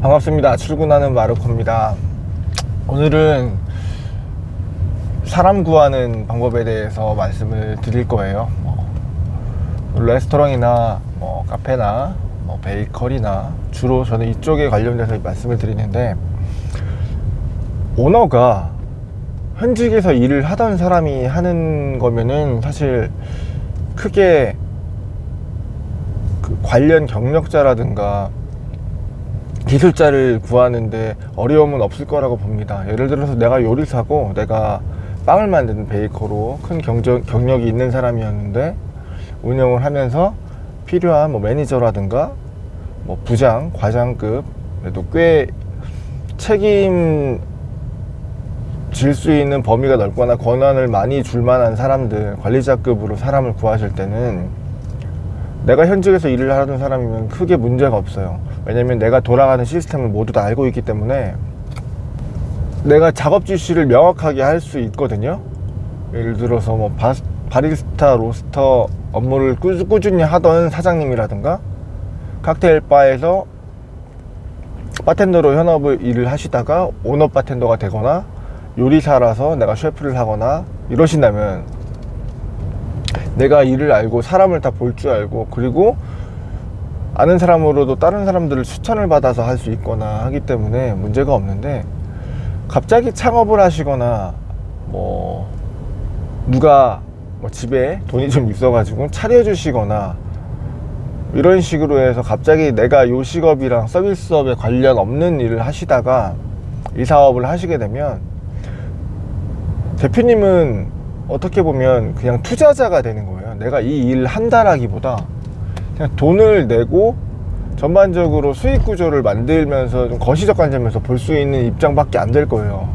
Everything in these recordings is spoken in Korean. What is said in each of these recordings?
반갑습니다. 출근하는 마르코입니다. 오늘은 사람 구하는 방법에 대해서 말씀을 드릴 거예요. 레스토랑이나 카페나 베이커리나 주로 저는 이쪽에 관련돼서 말씀을 드리는데, 오너가 현직에서 일을 하던 사람이 하는 거면은 사실 크게 그 관련 경력자라든가 기술자를 구하는데 어려움은 없을 거라고 봅니다. 예를 들어서 내가 요리사고 내가 빵을 만드는 베이커로 큰 경력이 있는 사람이었는데, 운영을 하면서 필요한 매니저라든가 부장, 과장급, 그래도 꽤 책임질 수 있는 범위가 넓거나 권한을 많이 줄 만한 사람들, 관리자급으로 사람을 구하실 때는 내가 현직에서 일을 하던 사람이면 크게 문제가 없어요. 왜냐면 내가 돌아가는 시스템을 모두 다 알고 있기 때문에 내가 작업 지시를 명확하게 할 수 있거든요. 예를 들어서 바리스타, 로스터 업무를 꾸준히 하던 사장님이라든가, 칵테일 바에서 바텐더로 현업을 일을 하시다가 오너 바텐더가 되거나, 요리사라서 내가 셰프를 하거나 이러신다면 내가 일을 알고 사람을 다 볼 줄 알고, 그리고 아는 사람으로도 다른 사람들을 추천을 받아서 할 수 있거나 하기 때문에 문제가 없는데, 갑자기 창업을 하시거나 누가 집에 돈이 좀 있어가지고 차려주시거나 이런 식으로 해서 갑자기 내가 요 직업이랑 서비스업에 관련 없는 일을 하시다가 이 사업을 하시게 되면 대표님은 어떻게 보면 그냥 투자자가 되는 거예요. 내가 이 일을 한다라기보다 그냥 돈을 내고 전반적으로 수익 구조를 만들면서 좀 거시적 관점에서 볼 수 있는 입장밖에 안 될 거예요.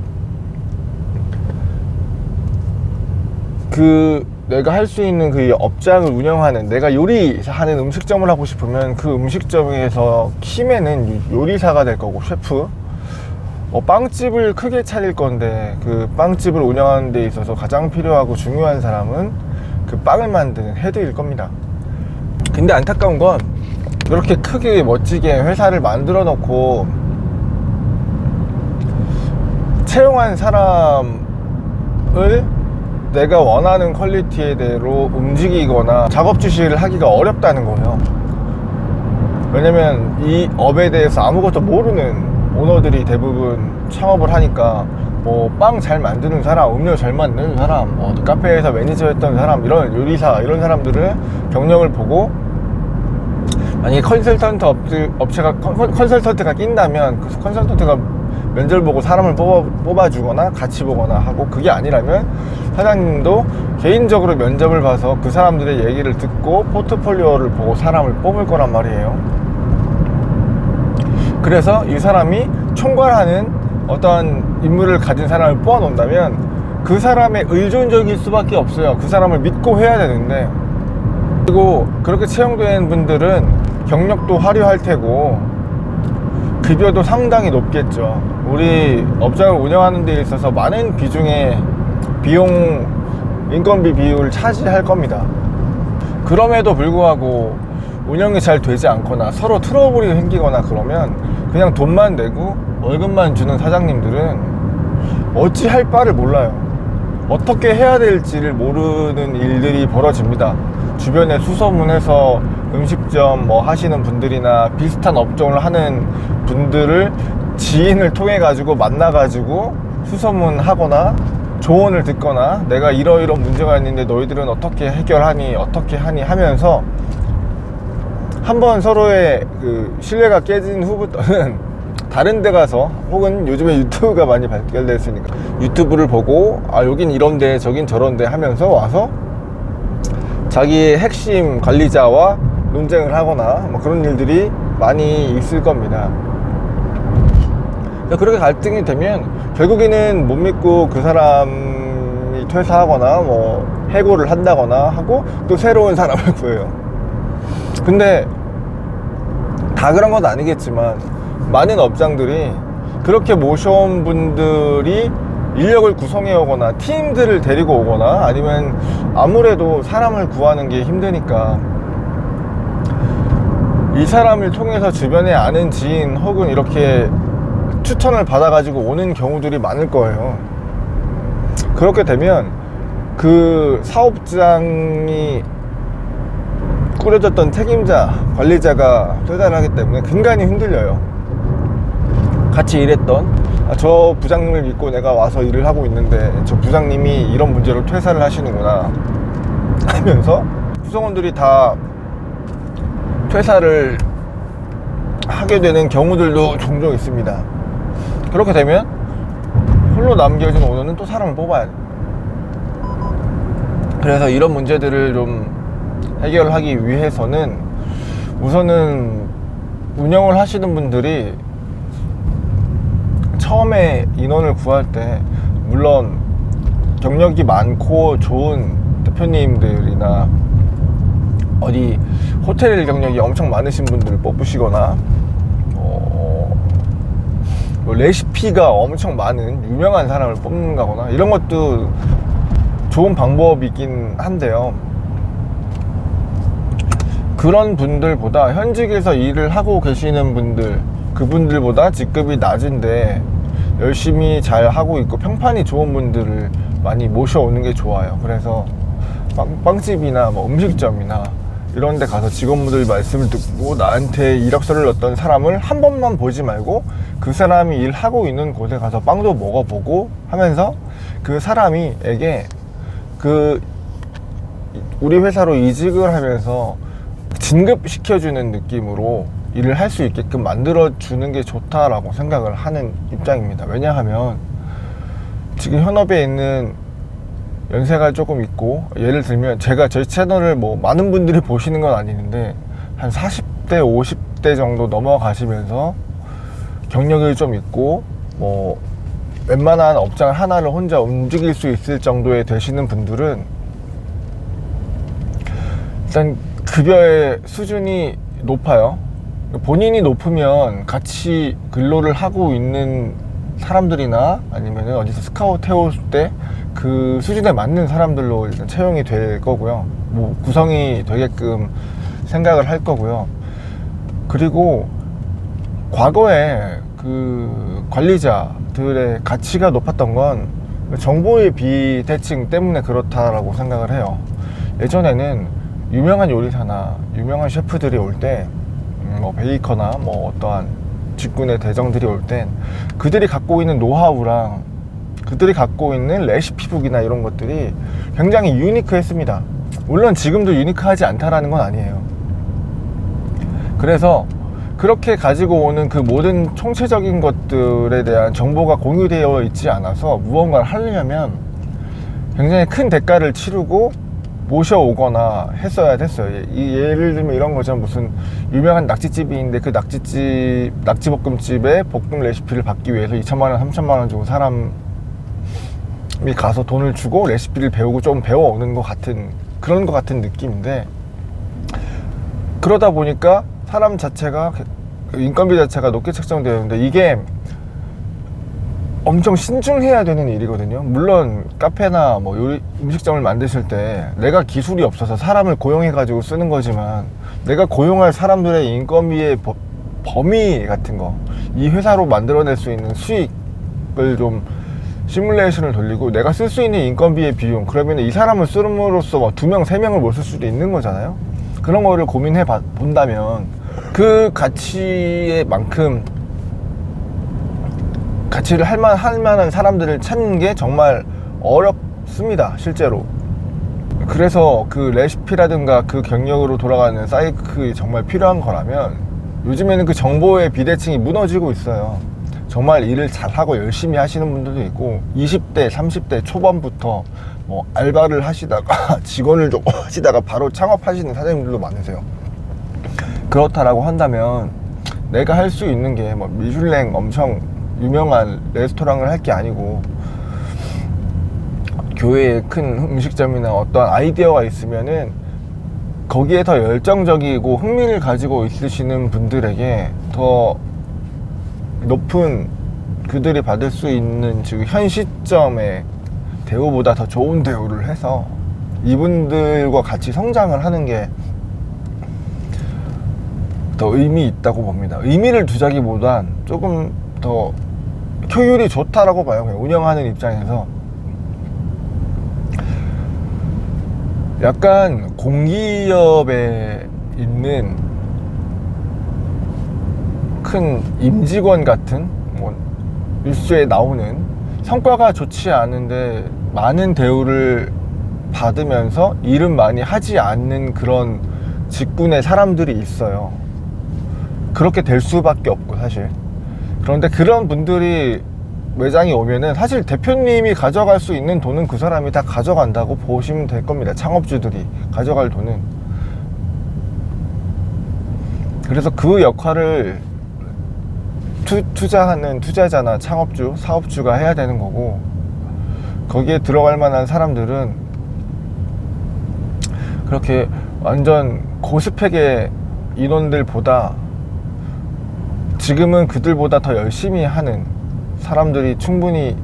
내가 할 수 있는 그 업장을 운영하는, 내가 요리하는 음식점을 하고 싶으면 그 음식점에서 키맨은 요리사가 될 거고, 셰프. 빵집을 크게 차릴 건데 그 빵집을 운영하는 데 있어서 가장 필요하고 중요한 사람은 그 빵을 만드는 헤드일 겁니다. 근데 안타까운 건 이렇게 크게 멋지게 회사를 만들어 놓고 채용한 사람을 내가 원하는 퀄리티대로 움직이거나 작업 지시를 하기가 어렵다는 거예요. 왜냐면 이 업에 대해서 아무것도 모르는 오너들이 대부분 창업을 하니까 빵 잘 만드는 사람, 음료 잘 만드는 사람, 카페에서 매니저였던 사람, 이런 요리사, 이런 사람들을 경력을 보고, 만약에 컨설턴트가 낀다면 그 컨설턴트가 면접을 보고 사람을 뽑아주거나 같이 보거나 하고, 그게 아니라면 사장님도 개인적으로 면접을 봐서 그 사람들의 얘기를 듣고 포트폴리오를 보고 사람을 뽑을 거란 말이에요. 그래서 이 사람이 총괄하는 어떠한 인물을 가진 사람을 뽑아 놓는다면 그 사람의 의존적일 수밖에 없어요. 그 사람을 믿고 해야 되는데, 그리고 그렇게 채용된 분들은 경력도 화려할 테고 급여도 상당히 높겠죠. 우리 업장을 운영하는 데 있어서 많은 비중의 인건비 비율을 차지할 겁니다. 그럼에도 불구하고 운영이 잘 되지 않거나 서로 트러블이 생기거나 그러면 그냥 돈만 내고 월급만 주는 사장님들은 어찌할 바를 몰라요. 어떻게 해야 될지를 모르는 일들이 벌어집니다. 주변에 수소문해서 음식점 하시는 분들이나 비슷한 업종을 하는 분들을 지인을 통해 가지고 만나 가지고 수소문하거나 조언을 듣거나, 내가 이러이런 문제가 있는데 너희들은 어떻게 해결하니, 어떻게 하니 하면서 한번 서로의 그 신뢰가 깨진 후부터는 다른 데 가서, 혹은 요즘에 유튜브가 많이 발달됐으니까 유튜브를 보고 여긴 이런데 저긴 저런데 하면서 와서 자기의 핵심 관리자와 논쟁을 하거나 그런 일들이 많이 있을 겁니다. 그렇게 갈등이 되면 결국에는 못 믿고 그 사람이 퇴사하거나 해고를 한다거나 하고 또 새로운 사람을 구해요. 근데 다 그런 건 아니겠지만 많은 업장들이 그렇게 모셔온 분들이 인력을 구성해 오거나 팀들을 데리고 오거나, 아니면 아무래도 사람을 구하는 게 힘드니까 이 사람을 통해서 주변에 아는 지인 혹은 이렇게 추천을 받아가지고 오는 경우들이 많을 거예요. 그렇게 되면 그 사업장이 꾸려졌던 책임자, 관리자가 퇴사를 하기 때문에 근간이 흔들려요. 같이 일했던 저 부장님을 믿고 내가 와서 일을 하고 있는데 저 부장님이 이런 문제로 퇴사를 하시는구나 하면서 구성원들이 다 퇴사를 하게 되는 경우들도 종종 있습니다. 그렇게 되면 홀로 남겨진 오너는 또 사람을 뽑아야 돼. 그래서 이런 문제들을 좀 해결하기 위해서는 우선은 운영을 하시는 분들이 처음에 인원을 구할 때 물론 경력이 많고 좋은 대표님들이나 어디 호텔 경력이 엄청 많으신 분들을 뽑으시거나 뭐 레시피가 엄청 많은 유명한 사람을 뽑는 거거나 이런 것도 좋은 방법이긴 한데요. 그런 분들보다 현직에서 일을 하고 계시는 분들, 그분들보다 직급이 낮은데 열심히 잘 하고 있고 평판이 좋은 분들을 많이 모셔오는 게 좋아요. 그래서 빵집이나 뭐 음식점이나 이런 데 가서 직원분들 말씀을 듣고 나한테 이력서를 넣었던 사람을 한 번만 보지 말고 그 사람이 일하고 있는 곳에 가서 빵도 먹어보고 하면서 그 사람이에게 그 우리 회사로 이직을 하면서 진급시켜주는 느낌으로 일을 할 수 있게끔 만들어주는 게 좋다라고 생각을 하는 입장입니다. 왜냐하면 지금 현업에 있는 연세가 조금 있고, 예를 들면 제가 제 채널을 뭐 많은 분들이 보시는 건 아니는데 한 40대 50대 정도 넘어가시면서 경력이 좀 있고 뭐 웬만한 업장 하나를 혼자 움직일 수 있을 정도에 되시는 분들은 일단 급여의 수준이 높아요. 본인이 높으면 같이 근로를 하고 있는 사람들이나 아니면 어디서 스카우트 해올 때 그 수준에 맞는 사람들로 일단 채용이 될 거고요. 뭐 구성이 되게끔 생각을 할 거고요. 그리고 과거에 그 관리자들의 가치가 높았던 건 정보의 비대칭 때문에 그렇다라고 생각을 해요. 예전에는 유명한 요리사나 유명한 셰프들이 올 때 뭐 베이커나 뭐 어떠한 직군의 대정들이 올 땐 그들이 갖고 있는 노하우랑 그들이 갖고 있는 레시피북이나 이런 것들이 굉장히 유니크했습니다. 물론 지금도 유니크하지 않다라는 건 아니에요. 그래서 그렇게 가지고 오는 그 모든 총체적인 것들에 대한 정보가 공유되어 있지 않아서 무언가를 하려면 굉장히 큰 대가를 치르고 모셔오거나 했어야 됐어요. 예를 들면 이런 거죠. 무슨 유명한 낙지집이 있는데 그 낙지볶음집의 볶음 레시피를 받기 위해서 2천만원 3천만원 주고 사람이 가서 돈을 주고 레시피를 배우고 좀 배워오는 것 같은 그런 것 같은 느낌인데, 그러다 보니까 사람 자체가 인건비 자체가 높게 책정되는데 이게 엄청 신중해야 되는 일이거든요. 물론 카페나 뭐 요리 음식점을 만드실 때 내가 기술이 없어서 사람을 고용해 가지고 쓰는 거지만 내가 고용할 사람들의 인건비의 범위 같은 거, 이 회사로 만들어낼 수 있는 수익을 좀 시뮬레이션을 돌리고 내가 쓸 수 있는 인건비의 비용, 그러면 이 사람을 쓰므로써 뭐 2명, 3명을 못 쓸 수도 있는 거잖아요. 그런 거를 고민해 본다면 그 가치의 만큼 가치를 할 만한 사람들을 찾는 게 정말 어렵습니다, 실제로. 그래서 그 레시피라든가 그 경력으로 돌아가는 사이클이 정말 필요한 거라면 요즘에는 그 정보의 비대칭이 무너지고 있어요. 정말 일을 잘하고 열심히 하시는 분들도 있고 20대, 30대 초반부터 뭐 알바를 하시다가 직원을 좀 하시다가 바로 창업하시는 사장님들도 많으세요. 그렇다라고 한다면 내가 할 수 있는 게 뭐 미슐랭 엄청 유명한 레스토랑을 할 게 아니고 교외에 큰 음식점이나 어떤 아이디어가 있으면은 거기에 더 열정적이고 흥미를 가지고 있으시는 분들에게 더 높은 그들이 받을 수 있는 지금 현 시점의 대우보다 더 좋은 대우를 해서 이분들과 같이 성장을 하는 게 더 의미 있다고 봅니다. 의미를 두자기보단 조금 더 효율이 좋다라고 봐요. 그냥 운영하는 입장에서. 약간 공기업에 있는 큰 임직원 같은, 뭐 뉴스에 나오는 성과가 좋지 않은데 많은 대우를 받으면서 일은 많이 하지 않는 그런 직군의 사람들이 있어요. 그렇게 될 수밖에 없고, 사실. 그런데 그런 분들이 매장에 오면은 사실 대표님이 가져갈 수 있는 돈은 그 사람이 다 가져간다고 보시면 될 겁니다. 창업주들이 가져갈 돈은. 그래서 그 역할을 투자하는 투자자나 창업주, 사업주가 해야 되는 거고, 거기에 들어갈 만한 사람들은 그렇게 완전 고스펙의 인원들보다 지금은 그들보다 더 열심히 하는 사람들이 충분히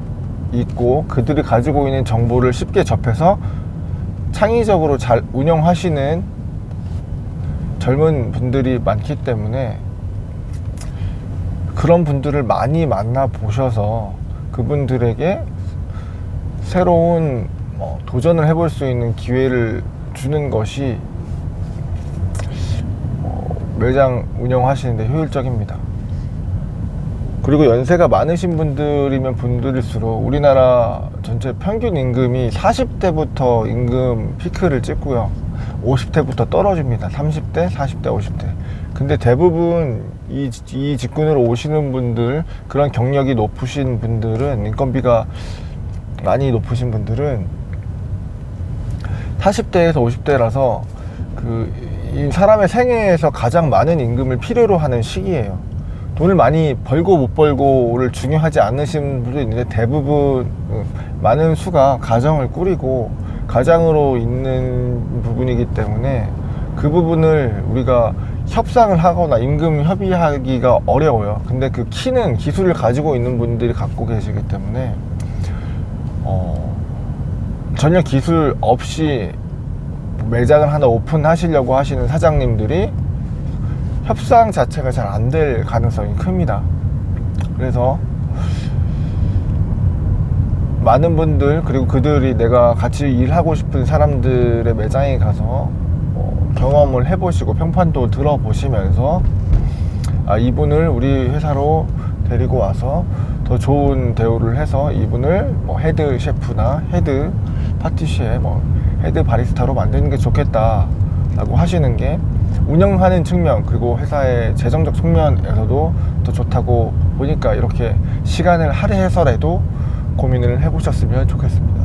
있고, 그들이 가지고 있는 정보를 쉽게 접해서 창의적으로 잘 운영하시는 젊은 분들이 많기 때문에 그런 분들을 많이 만나 보셔서 그분들에게 새로운 도전을 해볼 수 있는 기회를 주는 것이 매장 운영하시는데 효율적입니다. 그리고 연세가 많으신 분들이면 분들일수록 우리나라 전체 평균 임금이 40대부터 임금 피크를 찍고요, 50대부터 떨어집니다. 30대, 40대, 50대. 근데 대부분 이 직군으로 오시는 분들, 그런 경력이 높으신 분들은, 인건비가 많이 높으신 분들은 40대에서 50대라서 이 사람의 생애에서 가장 많은 임금을 필요로 하는 시기예요. 돈을 많이 벌고 못 벌고를 중요하지 않으신 분도 있는데, 대부분 많은 수가 가정을 꾸리고 가장으로 있는 부분이기 때문에 그 부분을 우리가 협상을 하거나 임금 협의하기가 어려워요. 근데 그 키는 기술을 가지고 있는 분들이 갖고 계시기 때문에 전혀 기술 없이 매장을 하나 오픈하시려고 하시는 사장님들이 협상 자체가 잘 안 될 가능성이 큽니다. 그래서 많은 분들, 그리고 그들이 내가 같이 일하고 싶은 사람들의 매장에 가서 경험을 해보시고 평판도 들어보시면서, 이분을 우리 회사로 데리고 와서 더 좋은 대우를 해서 이분을 헤드 셰프나 헤드 파티시에, 헤드 바리스타로 만드는 게 좋겠다 라고 하시는 게 운영하는 측면, 그리고 회사의 재정적 측면에서도 더 좋다고 보니까 이렇게 시간을 할애해서라도 고민을 해보셨으면 좋겠습니다.